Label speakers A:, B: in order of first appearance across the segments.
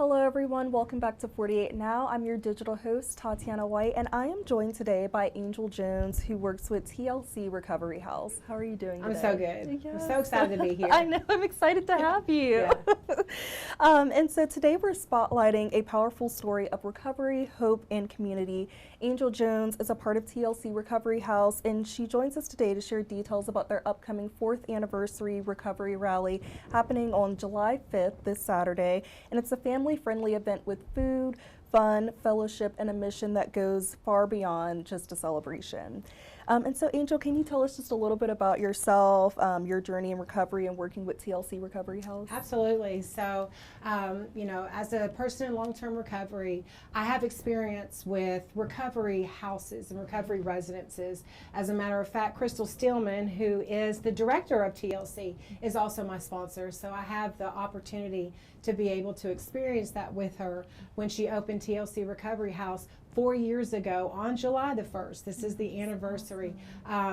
A: Hello everyone, welcome back to 48 Now. I'm your digital host, Tatiana White, and I am joined today by Angel Jones, who works with TLC Recovery House. How are you doing today?
B: I'm so good.
A: Yes.
B: I'm so excited to be here.
A: I know, I'm excited to have you.
B: Yeah.
A: And so today we're spotlighting a powerful story of recovery, hope, and community. Angel Jones is a part of TLC Recovery House, and she joins us today to share details about their upcoming 4th anniversary recovery rally happening on July 5th, this Saturday. And it's a family-friendly event with food, fun, fellowship, and a mission that goes far beyond just a celebration. And so, Angel, can you tell us just a little bit about yourself, your journey in recovery and working with TLC Recovery House?
B: Absolutely. So, as a person in long-term recovery, I have experience with recovery houses and recovery residences. As a matter of fact, Crystal Stillman, who is the director of TLC, is also my sponsor. So I have the opportunity to be able to experience that with her when she opened TLC Recovery House 4 years ago on July the 1st. This is the anniversary.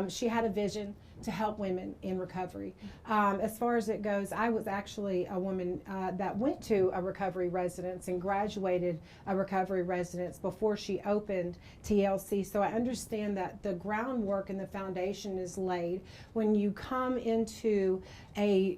B: She had a vision to help women in recovery. As far as it goes, I was actually a woman that went to a recovery residence and graduated a recovery residence before she opened TLC. So I understand that the groundwork and the foundation is laid when you come into a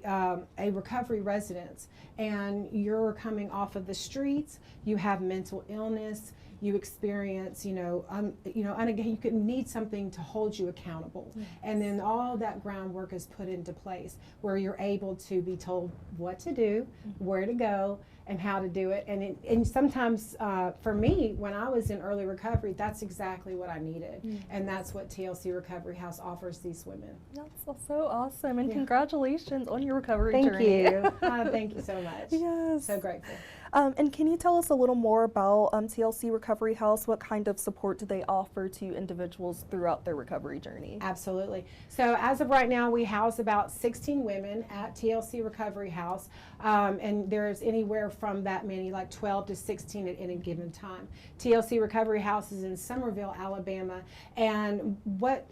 B: recovery residence and you're coming off of the streets, you have mental illness, you experience, and again, you could need something to hold you accountable. Yes. And then all that groundwork is put into place where you're able to be told what to do, where to go, and how to do it. And sometimes, for me, when I was in early recovery, that's exactly what I needed. And that's what TLC Recovery House offers these women.
A: That's so awesome. And congratulations on your recovery
B: Thank
A: journey.
B: you. Thank you so much.
A: Yes.
B: So grateful.
A: And can you tell us a little more about TLC Recovery House? What kind of support do they offer to individuals throughout their recovery journey?
B: Absolutely. So as of right now, we house about 16 women at TLC Recovery House, and there's anywhere from that many, like 12 to 16 at any given time. TLC Recovery House is in Summerville, Alabama, and what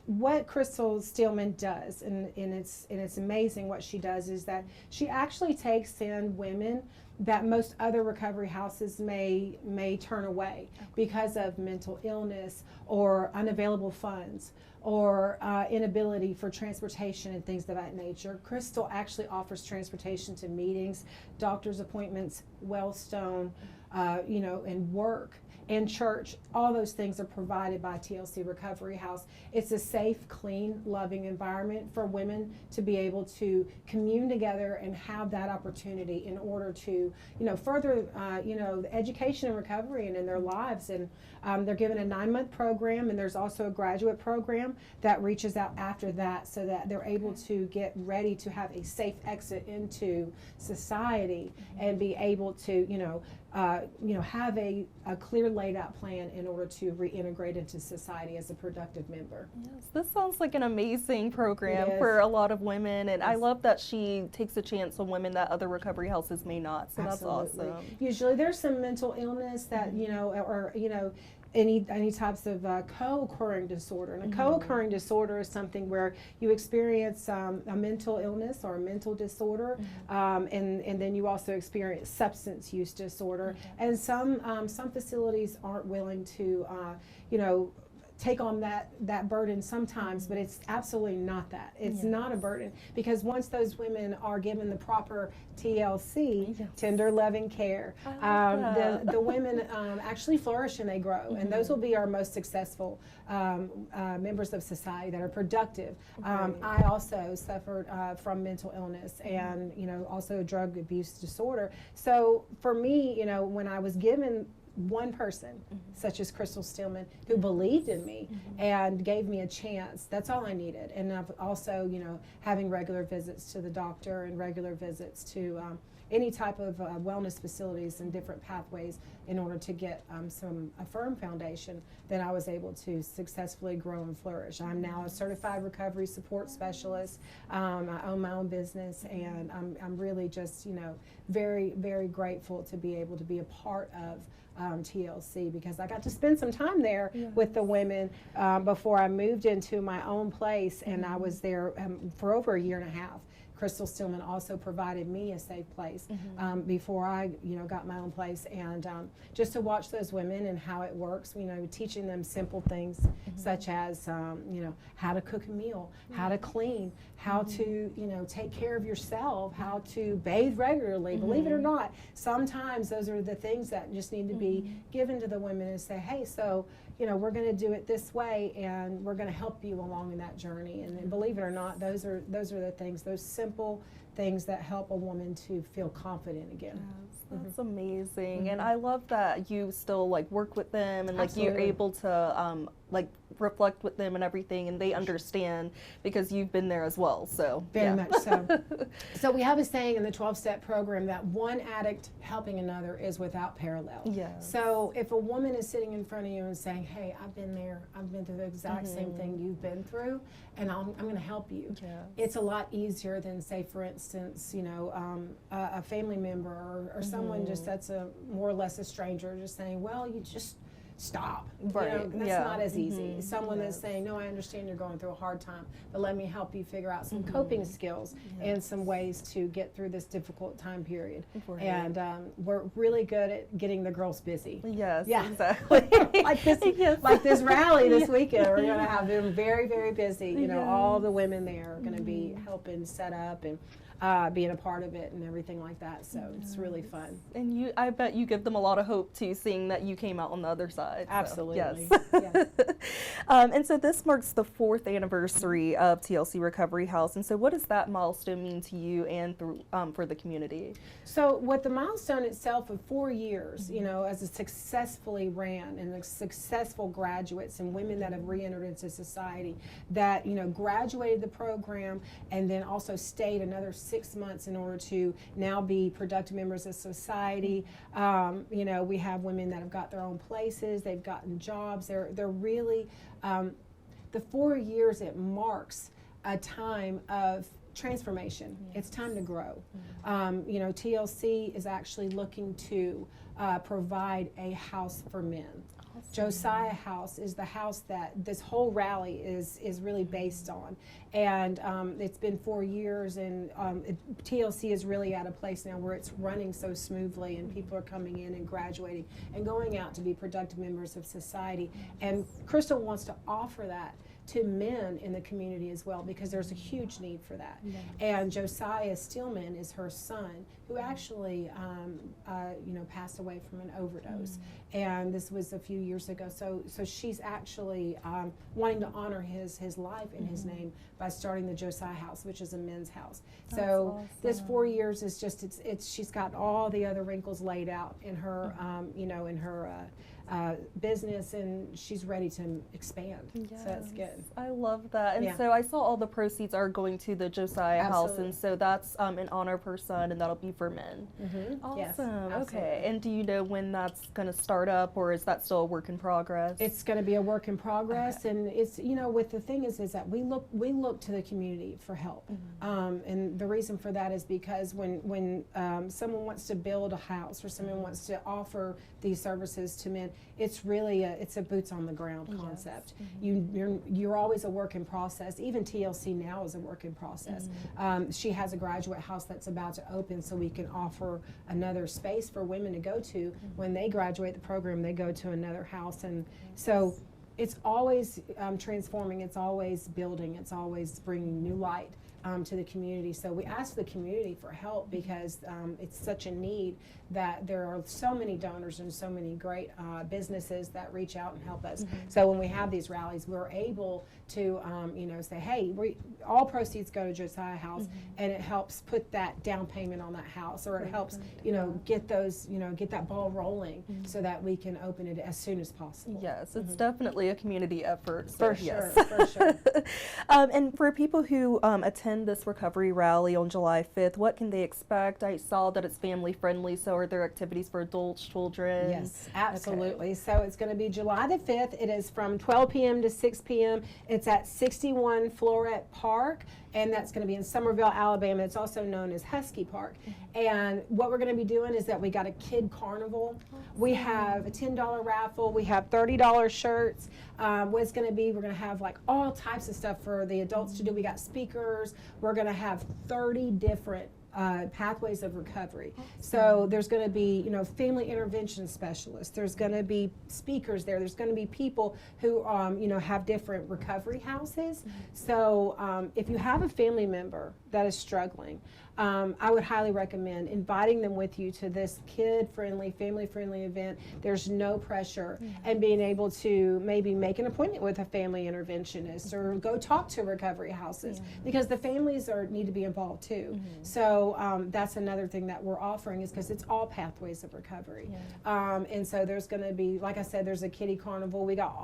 B: Crystal Stillman does, and it's amazing what she does, is that she actually takes in women that most other recovery houses may turn away because of mental illness or unavailable funds or inability for transportation and things of that nature. Crystal actually offers transportation to meetings, doctor's appointments, Wellstone, and work and church. All those things are provided by TLC Recovery House. It's a safe, clean, loving environment for women to be able to commune together and have that opportunity in order to, further, the education and recovery and in their lives. And they're given a 9-month program, and there's also a graduate program that reaches out after that so that they're able to get ready to have a safe exit into society and be able to, have a clear laid out plan in order to reintegrate into society as a productive member.
A: Yes, this sounds like an amazing program for a lot of women, and I love that she takes a chance on women that other recovery houses may not, so
B: Absolutely.
A: That's awesome.
B: Usually there's some mental illness that, any types of co-occurring disorder. And a co-occurring disorder is something where you experience a mental illness or a mental disorder, and then you also experience substance use disorder. And some facilities aren't willing to, take on that burden sometimes, but it's absolutely not that. It's not a burden, because once those women are given the proper TLC, tender loving care, the women actually flourish and they grow, and those will be our most successful members of society that are productive. I also suffered from mental illness and also drug abuse disorder. So for me, when I was given one person, such as Crystal Stillman, who believed in me and gave me a chance, that's all I needed. And I've also, having regular visits to the doctor and regular visits to any type of wellness facilities and different pathways in order to get a firm foundation, then I was able to successfully grow and flourish. I'm now a certified recovery support specialist. I own my own business, and I'm really just, very, very grateful to be able to be a part of TLC, because I got to spend some time there with the women before I moved into my own place, and I was there for over a year and a half. Crystal Stillman also provided me a safe place before I, got my own place, and just to watch those women and how it works, teaching them simple things such as, how to cook a meal, how to clean, how to, take care of yourself, how to bathe regularly. Believe it or not, sometimes those are the things that just need to be given to the women and say, hey, so, we're going to do it this way, and we're going to help you along in that journey. And believe it or not, those are the things, those simple things that help a woman to feel confident again.
A: Yes, that's amazing. And I love that you still work with them, and
B: Absolutely.
A: you're able to reflect with them and everything, and they understand because you've been there as well. So
B: very much so. So we have a saying in the 12-step program that one addict helping another is without parallel.
A: Yes.
B: So if a woman is sitting in front of you and saying, hey, I've been there, I've been through the exact same thing you've been through, and I'm going to help you.
A: Yes.
B: It's a lot easier than, say, for instance, a family member or someone just that's a more or less a stranger just saying, well, you just stop.
A: Right.
B: That's not as easy. Someone that's saying, no, I understand you're going through a hard time, but let me help you figure out some coping skills and some ways to get through this difficult time period.
A: Right.
B: And we're really good at getting the girls busy.
A: Yes,
B: yeah.
A: exactly.
B: like this rally this weekend, we're going to have them very, very busy. All the women there are going to be helping set up and being a part of it and everything like that. So it's really fun.
A: And I bet you give them a lot of hope too, seeing that you came out on the other side.
B: Absolutely.
A: So,
B: yes.
A: And so this marks the 4th anniversary of TLC Recovery House. And so what does that milestone mean to you and for the community?
B: So what the milestone itself of 4 years, as it successfully ran, and the successful graduates and women that have re-entered into society that, graduated the program and then also stayed another 6 months in order to now be productive members of society. We have women that have got their own places, they've gotten jobs, they're really, the 4 years, it marks a time of transformation. Yes. It's time to grow. TLC is actually looking to provide a house for men. Josiah House is the house that this whole rally is really based on, and it's been 4 years, and TLC is really at a place now where it's running so smoothly, and people are coming in and graduating and going out to be productive members of society, and Crystal wants to offer that to men in the community as well, because there's a huge need for that. Yes. And Josiah Stillman is her son, who actually passed away from an overdose, and this was a few years ago. So she's actually wanting to honor his life and his name by starting the Josiah House, which is a men's house.
A: That's
B: so
A: awesome.
B: This 4 years is just she's got all the other wrinkles laid out in her in her business, and she's ready to expand.
A: Yes.
B: So that's good.
A: I love that. And
B: Yeah.
A: so I saw all the proceeds are going to the Josiah House,
B: Absolutely.
A: and so that's in honor of her son, and that'll be for men.
B: Mm-hmm. Yes,
A: Awesome.
B: absolutely.
A: Okay. And do you know when that's going to start up, or is that still a work in progress?
B: It's going to be a work in progress, and it's with the thing is that we look to the community for help, and the reason for that is because when someone wants to build a house or someone wants to offer these services to men, it's really it's a boots on the ground concept. Yes. You're always a work in process. Even TLC now is a work in process. She has a graduate house that's about to open, so we can offer another space for women to go to. When they graduate the program, they go to another house, and so it's always transforming, it's always building, it's always bringing new light to the community. So we ask the community for help because it's such a need that there are so many donors and so many great businesses that reach out and help us. So when we have these rallies, we're able to say, hey, all proceeds go to Josiah House, and it helps put that down payment on that house, or it helps get those get that ball rolling so that we can open it as soon as possible.
A: Yes, it's definitely a community effort. So
B: For
A: yes.
B: sure, for sure.
A: And for people who attend this recovery rally on July 5th, what can they expect? I saw that it's family friendly, so are there activities for adults, children?
B: Yes, absolutely. Okay. So it's going to be July the 5th. It is from 12 p.m. to 6 p.m. It's at 61 Floret Park, and that's going to be in Summerville, Alabama. It's also known as Husky Park. And what we're going to be doing is that we got a kid carnival. We have a $10 raffle. We have $30 shirts. What it's going to be, we're going to have like all types of stuff for the adults to do. We got speakers. we're going to have 30 different pathways of recovery. So there's going to be, family intervention specialists. There's going to be speakers there. There's going to be people who, have different recovery houses. So if you have a family member that is struggling, I would highly recommend inviting them with you to this kid-friendly, family-friendly event. There's no pressure, and being able to maybe make an appointment with a family interventionist or go talk to recovery houses, because the families need to be involved too. So that's another thing that we're offering, is because it's all pathways of recovery. And so there's going to be, like I said, there's a kiddie carnival. We got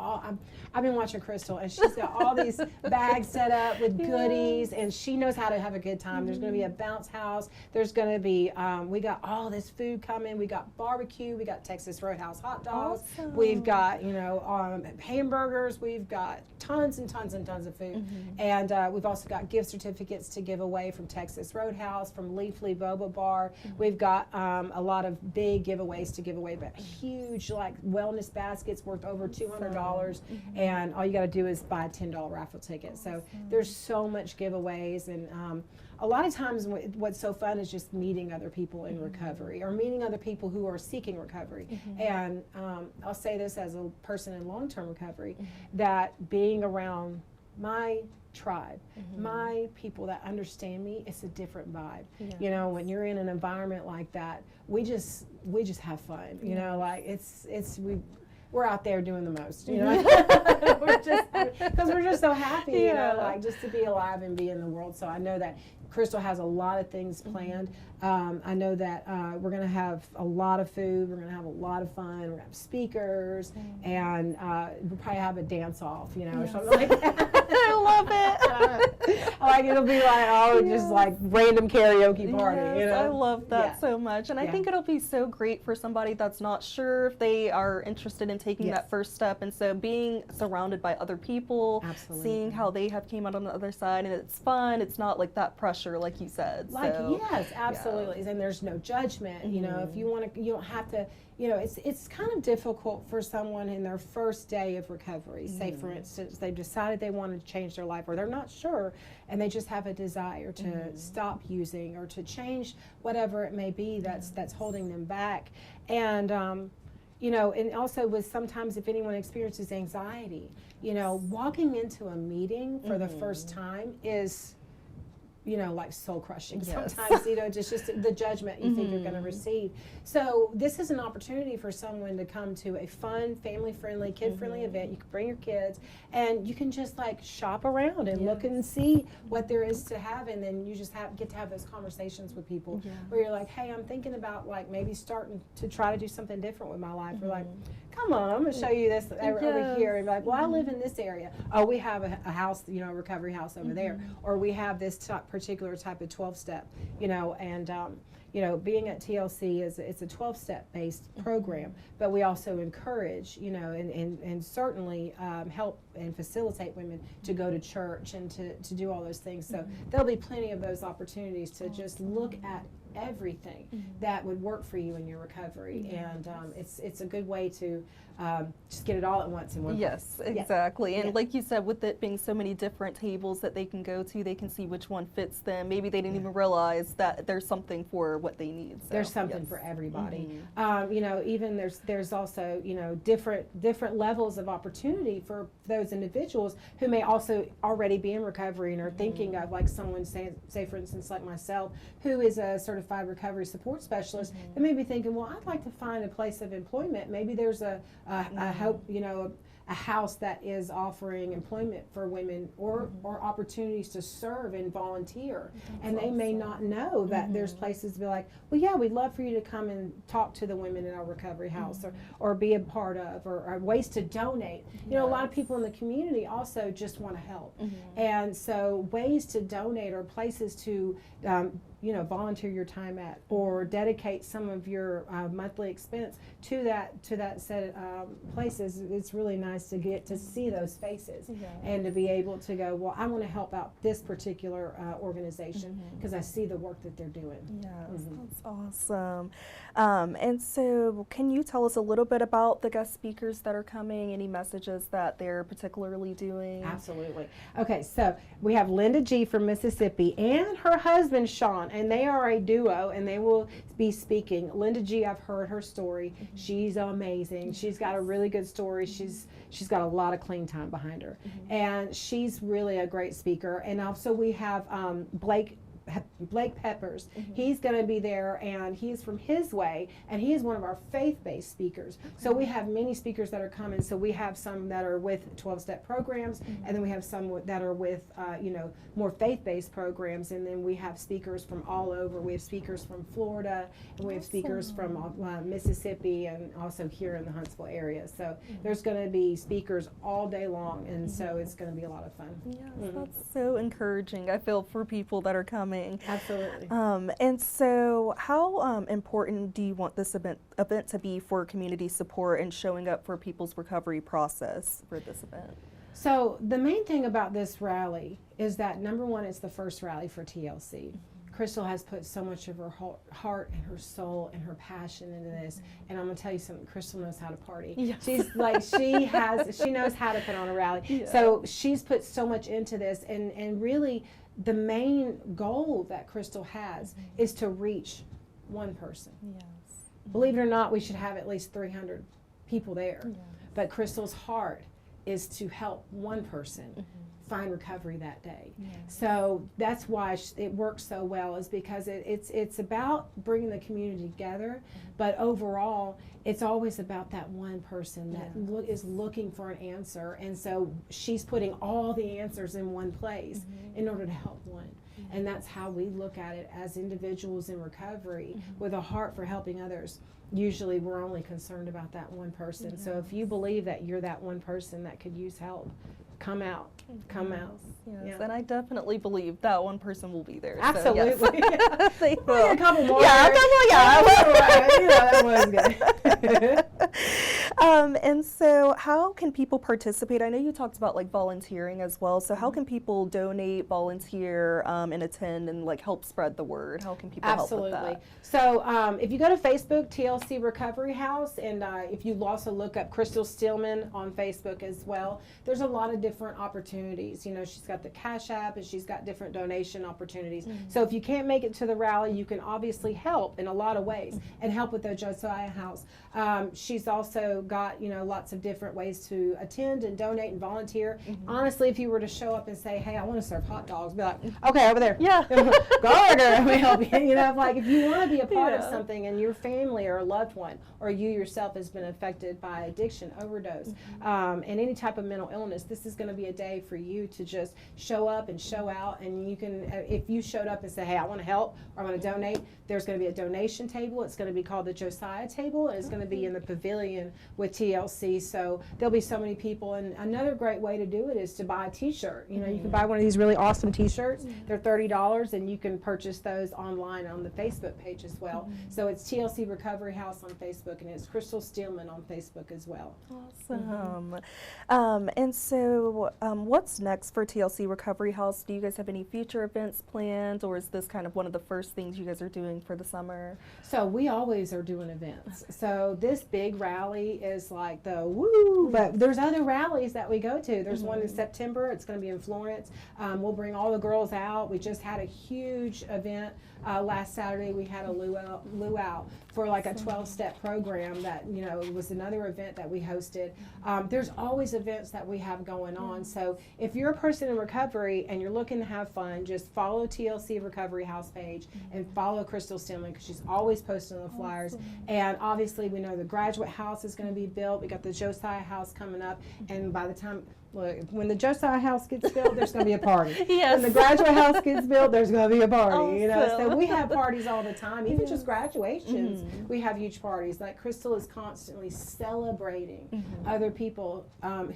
B: I've been watching Crystal, and she's got all these bags set up with goodies, and she knows how to have a good time. There's going to be a bounce house. There's going to be, we got all this food coming. We got barbecue. We got Texas Roadhouse hot dogs. We've got, hamburgers. We've got tons and tons and tons of food. And we've also got gift certificates to give away from Texas Roadhouse, from Leafly Boba Bar. We've got a lot of big giveaways to give away, but huge wellness baskets worth over $200. And all you got to do is buy a $10 raffle ticket. So there's so much giveaways, and a lot of times what's so fun is just meeting other people in recovery, or meeting other people who are seeking recovery. And I'll say this as a person in long-term recovery, that being around my tribe, my people that understand me, it's a different vibe. When you're in an environment like that, we just have fun. We're out there doing the most, because we're just so happy, just to be alive and be in the world. So I know that Crystal has a lot of things planned. I know that we're going to have a lot of food. We're going to have a lot of fun. We're going to have speakers, and we'll probably have a dance-off, or something like that.
A: I love it.
B: It'll be just like random karaoke party.
A: I love that so much. And I think it'll be so great for somebody that's not sure if they are interested in taking that first step. And so being surrounded by other people, seeing how they have came out on the other side, and it's fun. It's not like that pressure, like you said.
B: Yes, absolutely. And there's no judgment. If you want to, you don't have to. It's kind of difficult for someone in their first day of recovery. Say, for instance, they've decided they want to change their life, or they're not sure, and they just have a desire to stop using or to change whatever it may be that's holding them back. And and also with sometimes if anyone experiences anxiety, walking into a meeting for the first time is, like soul crushing. Sometimes, just the judgment you think you're going to receive. So this is an opportunity for someone to come to a fun, family-friendly, kid-friendly event. You can bring your kids, and you can just shop around and look and see what there is to have, and then you just get to have those conversations with people where you're like, hey, I'm thinking about maybe starting to try to do something different with my life. We're like, come on, I'm going to show you this over here. And well, I live in this area. Oh, we have a house, a recovery house over there. Or we have this particular type of 12-step, and being at TLC it's a 12-step based program, but we also encourage, and certainly help and facilitate women to go to church and to do all those things. So there'll be plenty of those opportunities to just look at everything that would work for you in your recovery, and it's a good way to just get it all at once in one place.
A: Yes, exactly. And like you said, with it being so many different tables that they can go to, they can see which one fits them. Maybe they didn't even realize that there's something for what they need. So,
B: there's something for everybody. Even there's also different levels of opportunity for those individuals who may also already be in recovery and are thinking of, like someone say for instance like myself, who is a certified recovery support specialist, they may be thinking, well, I'd like to find a place of employment. Maybe there's a hope, a house that is offering employment for women, or opportunities to serve and volunteer. And they may not know that there's places to be like, well, yeah, we'd love for you to come and talk to the women in our recovery house, or be a part of, or ways to donate. A lot of people in the community also just want to help. And so ways to donate, or places to volunteer your time at, or dedicate some of your monthly expense to that set places. It's really nice to get to see those faces and to be able to go, well, I want to help out this particular organization because I see the work that they're doing.
A: Yes, that's awesome. And so can you tell us a little bit about the guest speakers that are coming, any messages that they're particularly doing?
B: Absolutely. Okay, so we have Linda G. from Mississippi and her husband Sean, and they are a duo, and they will be speaking. Linda G., I've heard her story. She's amazing. She's got a really good story. She's got a lot of clean time behind her, and she's really a great speaker. And also we have Blake Peppers. He's going to be there, and he's from his way, and he is one of our faith-based speakers. So we have many speakers that are coming. So we have some that are with 12-step programs, and then we have some that are with more faith-based programs, and then we have speakers from all over. We have speakers from Florida, and we have speakers from Mississippi, and also here in the Huntsville area. So there's going to be speakers all day long, and so it's going to be a lot of fun.
A: Yes, that's so encouraging, I feel, for people that are coming.
B: Absolutely.
A: And so how important do you want this event to be for community support and showing up for people's recovery process for this event?
B: So the main thing about this rally is that, number one, it's the first rally for TLC. Crystal has put so much of her heart and her soul and her passion into this, and I'm gonna tell you something. Crystal knows how to party. Yes. She's like she knows how to put on a rally. Yeah. So she's put so much into this, and really the main goal that Crystal has is to reach one person. Yes. Believe it or not, we should have at least 300 people there. Yes. But Crystal's heart is to help one person find recovery that day. Yes. So that's why it works so well, is because it's about bringing the community together, but overall it's always about that one person that is looking for an answer, and so she's putting all the answers in one place in order to help one. And that's how we look at it as individuals in recovery, with a heart for helping others. Usually we're only concerned about that one person. So if you believe that you're that one person that could use help, come out. Come out.
A: Yes, yeah. And I definitely believe that one person will be there.
B: Absolutely.
A: So, yes.
B: They will. A couple more.
A: Yeah, a couple,
B: that was good.
A: And so how can people participate? I know you talked about like volunteering as well. So how can people donate, volunteer, and attend and like help spread the word? How can people help with that?
B: So if you go to Facebook, TLC Recovery House, and if you also look up Crystal Stillman on Facebook as well, there's a lot of different opportunities. She's got the Cash App, and she's got different donation opportunities. So if you can't make it to the rally, you can obviously help in a lot of ways and help with the Josiah House. She's also got lots of different ways to attend and donate and volunteer. Honestly, if you were to show up and say, hey, I want to serve hot dogs, be like, okay, over there. Yeah. Go over there, let me help you. Like if you want to be a part of something, and your family or a loved one or you yourself has been affected by addiction, overdose, and any type of mental illness, this is going to be a day for you to just show up and show out. And you can, if you showed up and say, hey, I want to help or I want to donate, there's going to be a donation table. It's going to be called the Josiah table, and it's going to be in the pavilion with TLC. So there'll be so many people. And another great way to do it is to buy a t-shirt. You can buy one of these really awesome t-shirts. They're $30, and you can purchase those online on the Facebook page as well. So it's TLC Recovery House on Facebook, and it's Crystal Stillman on Facebook as well.
A: Awesome. And so what's next for TLC Recovery House? Do you guys have any future events planned, or is this kind of one of the first things you guys are doing for the summer?
B: So we always are doing events. So this big rally is like the woo, but there's other rallies that we go to. There's one in September. It's going to be in Florence. We'll bring all the girls out. We just had a huge event last Saturday. We had a luau for like a 12-step program that, it was another event that we hosted. There's always events that we have going on. So if you're a person in recovery and you're looking to have fun, just follow TLC Recovery House page and follow Crystal Stillman, because she's always posting on the flyers. And obviously we know the graduate house is going to be built. We got the Josiah House coming up, and by the time Look, when the Josiah house gets built, there's going to be a party.
A: Yes.
B: When the graduate house gets built, there's going to be a party. You know,
A: Awesome.
B: so we have parties all the time. Even
A: Yes.
B: just graduations,
A: Mhm.
B: we have huge parties. Like Crystal is constantly celebrating
A: Mhm.
B: other people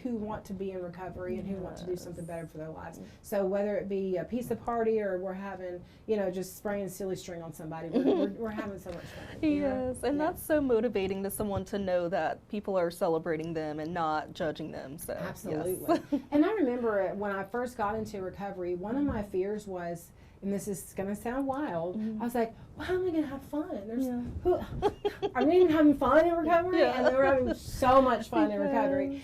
B: who want to be in recovery and who want to do something better for their lives. So whether it be a pizza party or we're having, you know, just spraying silly string on somebody, we're having so much fun. You know?
A: Yes, and
B: Yeah.
A: that's so motivating to someone to know that people are celebrating them and not judging them. So yes.
B: Absolutely. And I remember when I first got into recovery, one of my fears was, and this is going to sound wild, I was like, well, how am I going to have fun? There's
A: Yeah.
B: who are we even having fun in recovery?
A: Yeah.
B: And they were having so much fun in
A: Yes.
B: recovery.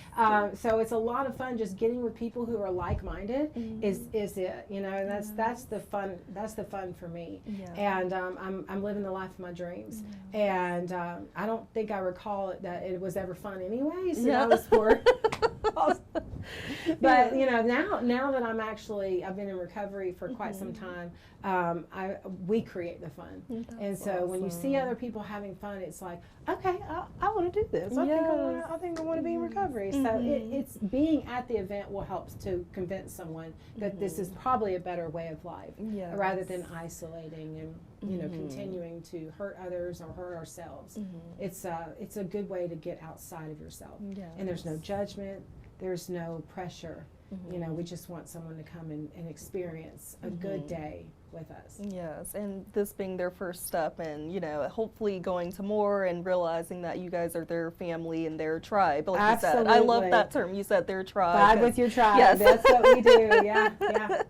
B: So it's a lot of fun just getting with people who are like-minded is it, you know, and that's the fun for me.
A: Yeah.
B: And I'm living the life of my dreams. And I don't think I recall that it was ever fun anyways. So
A: Yeah.
B: I was for But
A: Yeah.
B: you know, now that I've been in recovery for quite some time, we create the fun.
A: That's
B: And so when you see
A: awesome.
B: other people having fun, it's like, okay, I want to do this. I think I want to be in recovery. So it's being at the event will help to convince someone that this is probably a better way of life,
A: Yes.
B: rather than isolating and you know continuing to hurt others or hurt ourselves. It's a good way to get outside of yourself.
A: Yes.
B: And there's no judgment. There's no pressure. You know, we just want someone to come and experience a good day with us.
A: Yes, and this being their first step, and you know, hopefully going to more and realizing that you guys are their family and their tribe. Like you said, I love that term. You said their tribe.
B: Vibe with your tribe.
A: Yes.
B: That's what we do. Yeah, yeah.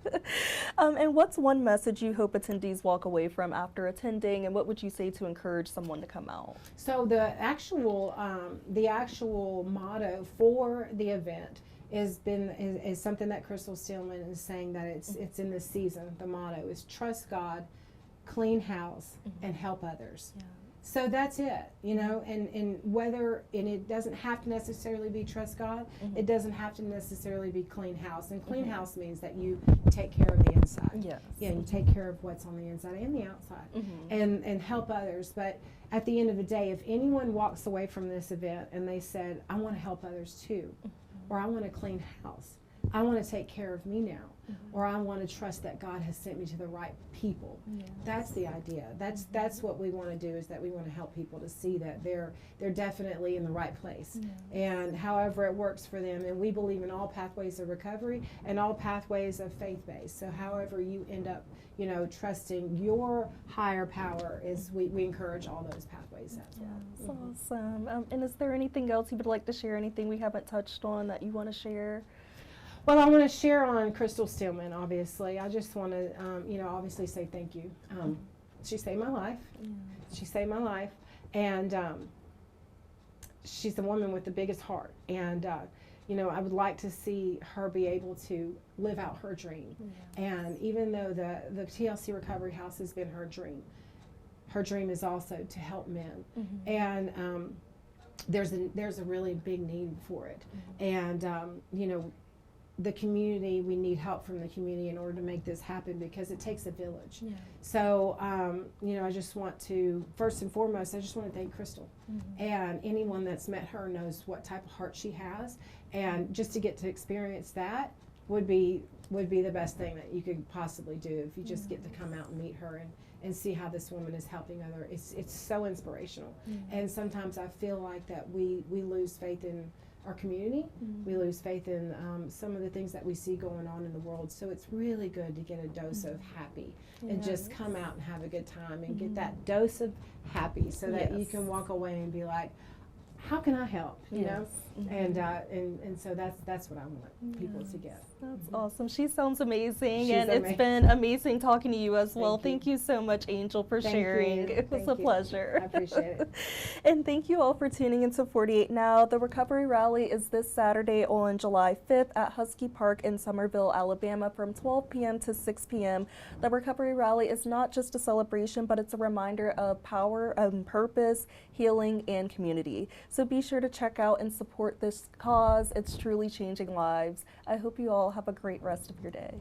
A: And what's one message you hope attendees walk away from after attending, and what would you say to encourage someone to come out?
B: So the actual motto for the event is something that Crystal Stillman is saying that it's in this season. The motto is trust God, clean house, and help others.
A: Yeah.
B: So that's it, you know, and it doesn't have to necessarily be trust God. It doesn't have to necessarily be clean house. And clean house means that you take care of the inside.
A: Yes.
B: Yeah, you take care of what's on the inside and the outside, and help others. But at the end of the day, if anyone walks away from this event and they said, I want to help others too, or I want a clean house, I want to take care of me now, or I want to trust that God has sent me to the right people.
A: Yes.
B: That's the idea. That's what we want to do, is that we want to help people to see that they're definitely in the right place. And however it works for them. And we believe in all pathways of recovery and all pathways of faith-based. So however you end up, you know, trusting your higher power, is we encourage all those pathways as well.
A: That's awesome. And is there anything else you would like to share, anything we haven't touched on that you want to share?
B: Well, I want to share on Crystal Stillman, obviously. I just want to, you know, obviously say thank you. She saved my life. She saved my life. And she's a woman with the biggest heart. And, you know, I would like to see her be able to live out her dream. And even though the TLC Recovery House has been her dream is also to help men. And there's a really big need for it. And, you know, the community, we need help from the community in order to make this happen, because it takes a village. So, you know, I just want to, first and foremost, I just want to thank Crystal. And anyone that's met her knows what type of heart she has. And just to get to experience that would be the best thing that you could possibly do, if you just get to come out and meet her and see how this woman is helping others. It's so inspirational. And sometimes I feel like that we lose faith in our community. We lose faith in some of the things that we see going on in the world. So it's really good to get a dose of happy and just come out and have a good time and get that dose of happy, so that you can walk away and be like, how can I help? You know? And so that's what I want people to get.
A: That's awesome. She sounds amazing,
B: She's
A: and
B: amazing.
A: it's been amazing talking to you as well.
B: Thank
A: Thank you so much, Angel, for sharing.
B: You.
A: It was
B: Thank
A: a
B: you.
A: pleasure.
B: I appreciate it.
A: And thank you all for tuning into 48 Now. The Recovery Rally is this Saturday on July 5th at Husky Park in Summerville, Alabama from 12 p.m. to 6 p.m. The Recovery Rally is not just a celebration, but it's a reminder of power, purpose, healing, and community. So be sure to check out and support this cause. It's truly changing lives. I hope you all have a great rest of your day.